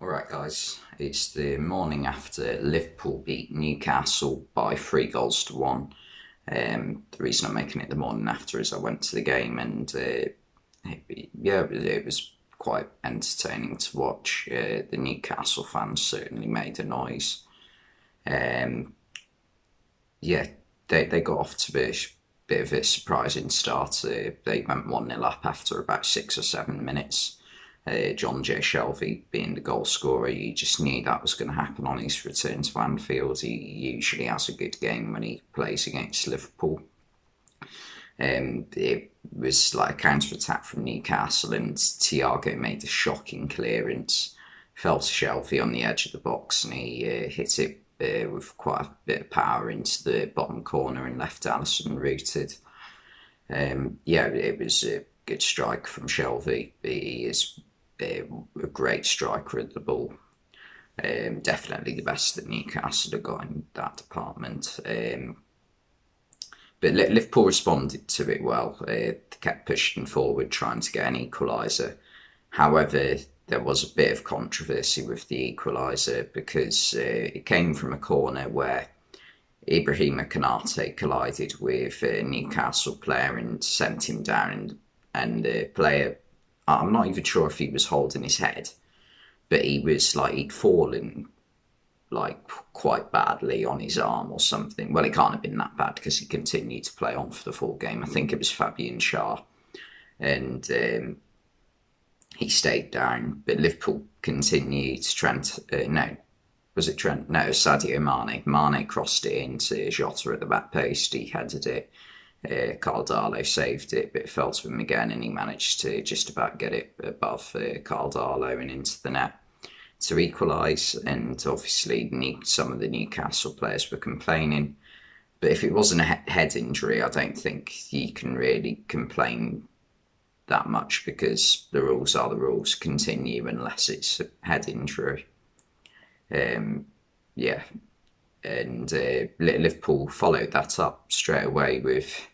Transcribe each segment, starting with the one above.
Alright, guys, it's the morning after Liverpool beat Newcastle by 3 goals to 1. The reason I'm making it the morning after is I went to the game and it was quite entertaining to watch. The Newcastle fans certainly made a noise. Um, yeah, they got off to a bit of a surprising start. They went 1-0 up after about 6 or 7 minutes. John J. Shelvey being the goal scorer, you just knew that was going to happen on his return to Anfield. He usually has a good game when he plays against Liverpool. It was like a counter-attack from Newcastle, and Thiago made a shocking clearance, fell to Shelvey on the edge of the box, and he hit it with quite a bit of power into the bottom corner and left Alisson rooted. It was a good strike from Shelvey. He is a great striker at the ball. Definitely the best that Newcastle have got in that department. But Liverpool responded to it well. They kept pushing forward, trying to get an equaliser. However, there was a bit of controversy with the equaliser because it came from a corner where Ibrahima Konate collided with a Newcastle player and sent him down. And the player, I'm not even sure if he was holding his head, but he was like he'd fallen like quite badly on his arm or something. Well, it can't have been that bad because he continued to play on for the full game. I think it was Fabian Schär, and he stayed down. But Liverpool continued. Trent, no, was it Trent? No, Sadio Mane. Mane crossed it into Jota at the back post. He headed it. Carl saved it, but it fell to him again, and he managed to just about get it above Carl and into the net to equalise. And obviously, some of the Newcastle players were complaining. But if it wasn't a head injury, I don't think you can really complain that much because the rules are the rules. Continue unless it's a head injury. Yeah, and Liverpool followed that up straight away with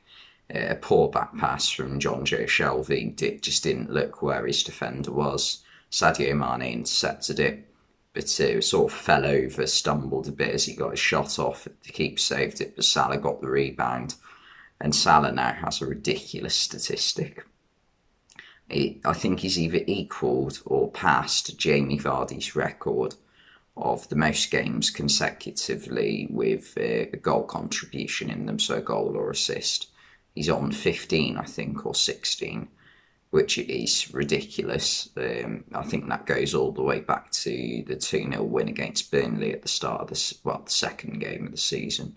a poor back pass from John Joe Shelvey. It just didn't look where his defender was. Sadio Mane intercepted it, but it sort of fell over, stumbled a bit as he got his shot off. The keeper saved it, but Salah got the rebound. And Salah now has a ridiculous statistic. I think he's either equalled or passed Jamie Vardy's record of the most games consecutively with a goal contribution in them, so a goal or assist. He's on 15, I think, or 16, which is ridiculous. I think that goes all the way back to the 2-0 win against Burnley at the start of the second game of the season.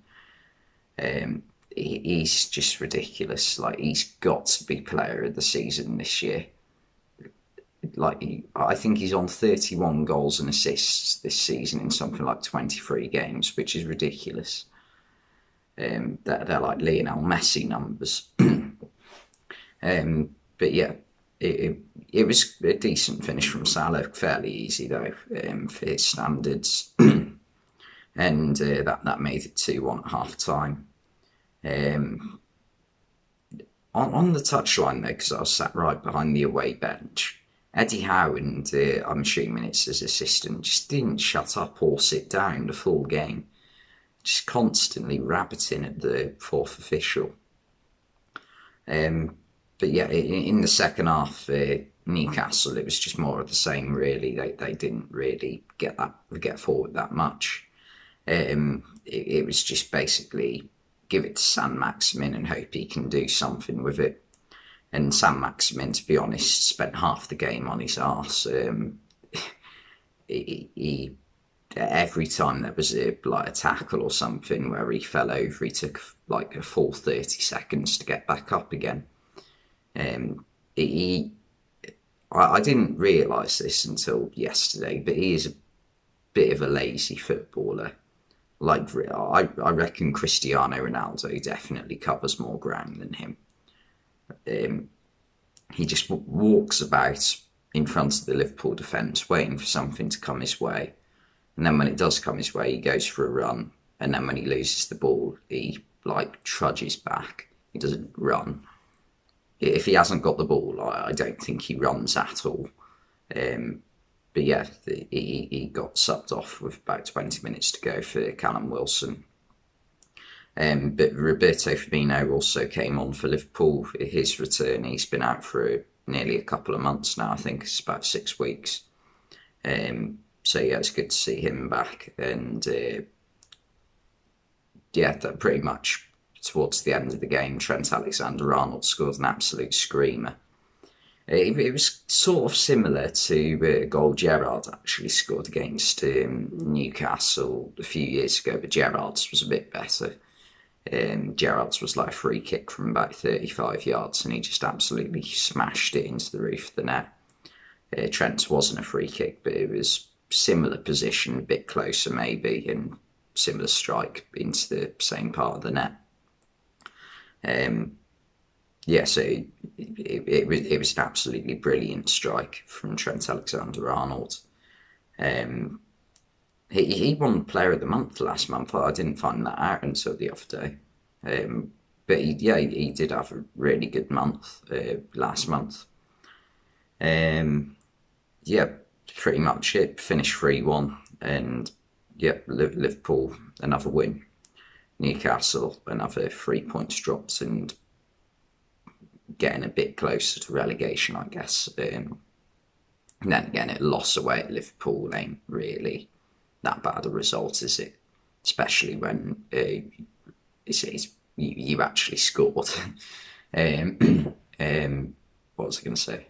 He's just ridiculous. Like, he's got to be player of the season this year. I think he's on 31 goals and assists this season in something like 23 games, which is ridiculous. They're like Lionel Messi numbers. But yeah, it was a decent finish from Salah, fairly easy though, for his standards. And that made it 2-1 at half time. On the touchline though, because I was sat right behind the away bench, Eddie Howe, and I'm assuming it's his assistant, just didn't shut up or sit down the full game. Just constantly rabbiting at the fourth official. But yeah, in the second half, Newcastle, it was just more of the same, really. They didn't really get forward that much. It was just basically give it to San Maximin and hope he can do something with it. And San Maximin, to be honest, spent half the game on his arse. He every time there was a tackle or something where he fell over, he took like a full 30 seconds to get back up again. I didn't realise this until yesterday, but he is a bit of a lazy footballer. Like, I reckon Cristiano Ronaldo definitely covers more ground than him. He just walks about in front of the Liverpool defence waiting for something to come his way, and then when it does come his way he goes for a run, and then when he loses the ball he trudges back. He doesn't run. If he hasn't got the ball, I don't think he runs at all. but yeah, he got subbed off with about 20 minutes to go for Callum Wilson. But Roberto Firmino also came on for Liverpool. His return, he's been out for nearly a couple of months now. I think it's about 6 weeks. So yeah, it's good to see him back. And yeah, that pretty much towards the end of the game, Trent Alexander-Arnold scored an absolute screamer. It was sort of similar to a goal Gerrard actually scored against Newcastle a few years ago, but Gerrard's was a bit better. Gerrard's was like a free kick from about 35 yards, and he just absolutely smashed it into the roof of the net. Trent's wasn't a free kick, but it was similar position, a bit closer maybe, and similar strike into the same part of the net. Yeah, so it was an absolutely brilliant strike from Trent Alexander-Arnold. He won Player of the Month last month. I didn't find that out until the other day. But he did have a really good month last month. Yeah, pretty much it. Finished 3-1, and yeah, Liverpool another win. Newcastle another 3 points dropped, and getting a bit closer to relegation, I guess. And then again, a loss away at Liverpool ain't really that bad a result, is it? Especially when you actually scored. What was I going to say?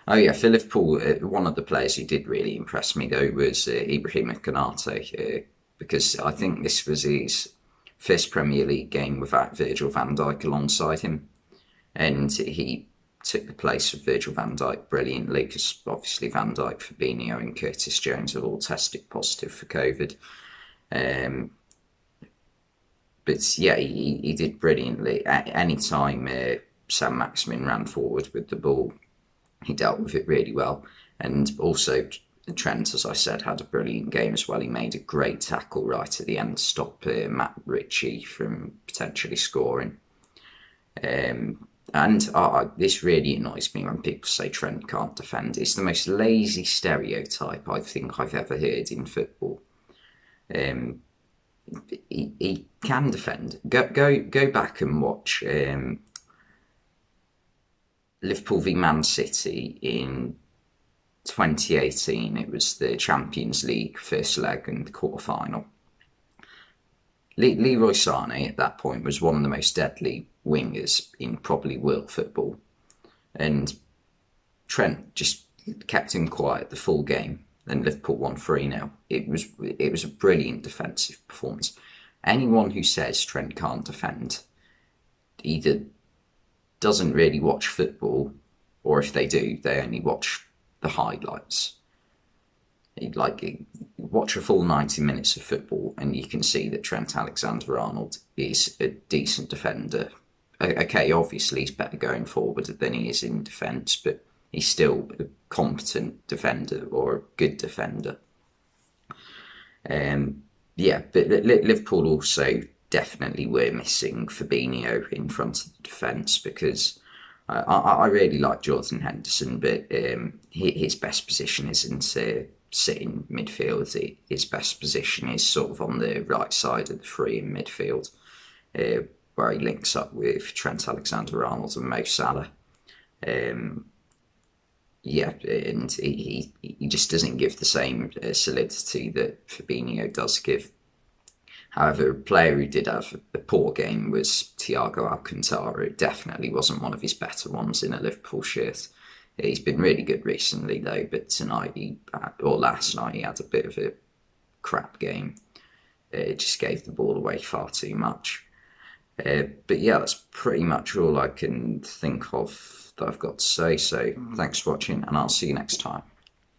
Oh yeah, for Liverpool, one of the players who did really impress me though was Ibrahim Konate, because I think this was his first Premier League game without Virgil van Dijk alongside him, and he took the place of Virgil van Dijk brilliantly, because obviously Van Dijk, Fabinho and Curtis Jones have all tested positive for COVID. But yeah, he did brilliantly. Any time Sam Maximin ran forward with the ball, he dealt with it really well. And also Trent, as I said, had a brilliant game as well. He made a great tackle right at the end to stop Matt Ritchie from potentially scoring. And this really annoys me when people say Trent can't defend. It's the most lazy stereotype I think I've ever heard in football. He can defend. Go back and watch Liverpool v Man City in 2018. It was the Champions League first leg and the quarter-final. Leroy Sané at that point was one of the most deadly wingers in probably world football, and Trent just kept him quiet the full game, and Liverpool won 3-0. It was a brilliant defensive performance. Anyone who says Trent can't defend either doesn't really watch football, or if they do, they only watch the highlights. Watch a full 90 minutes of football and you can see that Trent Alexander-Arnold is a decent defender. Okay, obviously he's better going forward than he is in defence, but he's still a competent defender, or a good defender. Yeah, but Liverpool also definitely were missing Fabinho in front of the defence, because I really like Jordan Henderson, but his best position isn't sitting midfield. His best position is sort of on the right side of the three in midfield, where he links up with Trent Alexander-Arnold and Mo Salah. Yeah, and he just doesn't give the same solidity that Fabinho does give. However, a player who did have a poor game was Thiago Alcantara. It definitely wasn't one of his better ones in a Liverpool shirt. He's been really good recently though, but last night he had a bit of a crap game. It just gave the ball away far too much. But yeah, that's pretty much all I can think of that I've got to say. So thanks for watching, and I'll see you next time.